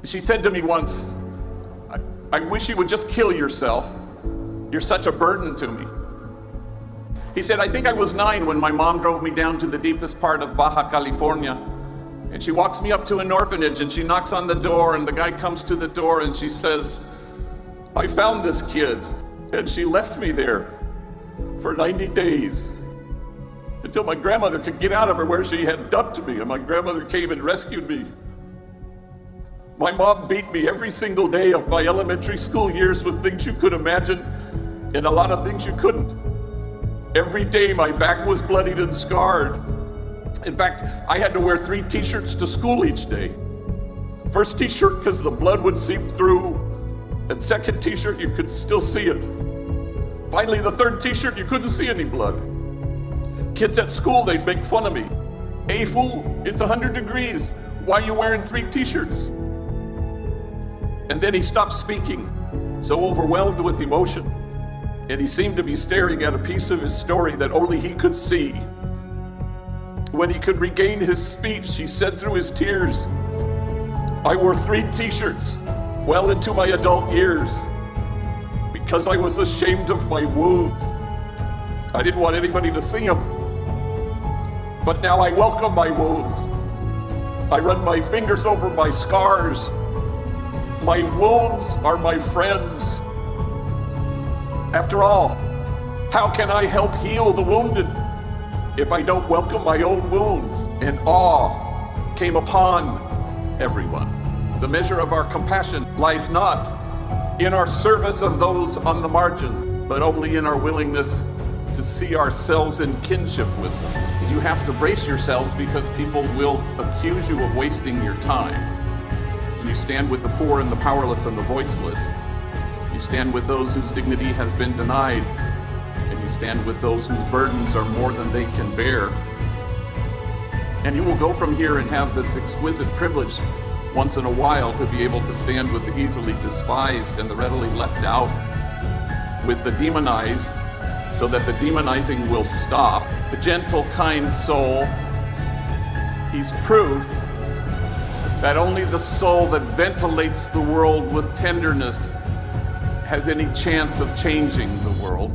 She said to me once, I wish you would just kill yourself. You're such a burden to me. He said, I think I was 9 when my mom drove me down to the deepest part of Baja California. And she walks me up to an orphanage and she knocks on the door, and the guy comes to the door and she says, I found this kid. And she left me there for 90 days until my grandmother could get out of her where she had dumped me, and my grandmother came and rescued me. My mom beat me every single day of my elementary school years with things you could imagine and a lot of things you couldn't. Every day my back was bloodied and scarred. In fact, I had to wear 3 t-shirts to school each day. First t-shirt because the blood would seep through, and second t-shirt you could still see it. Finally, the third t-shirt you couldn't see any blood. Kids at school, they'd make fun of me. Hey fool, it's 100 degrees. Why are you wearing 3 t-shirts? And then he stopped speaking, so overwhelmed with emotion. And he seemed to be staring at a piece of his story that only he could see. When he could regain his speech, he said through his tears, I wore 3 t-shirts well into my adult years because I was ashamed of my wounds. I didn't want anybody to see them. But now I welcome my wounds. I run my fingers over my scars. My wounds are my friends. After all, how can I help heal the wounded if I don't welcome my own wounds? And awe came upon everyone. The measure of our compassion lies not in our service of those on the margin, but only in our willingness to see ourselves in kinship with them. You have to brace yourselves because people will accuse you of wasting your time. You stand with the poor and the powerless and the voiceless. You stand with those whose dignity has been denied, and you stand with those whose burdens are more than they can bear. And you will go from here and have this exquisite privilege once in a while to be able to stand with the easily despised and the readily left out, with the demonized, so that the demonizing will stop. The gentle, kind soul, he's proof that only the soul that ventilates the world with tenderness has any chance of changing the world.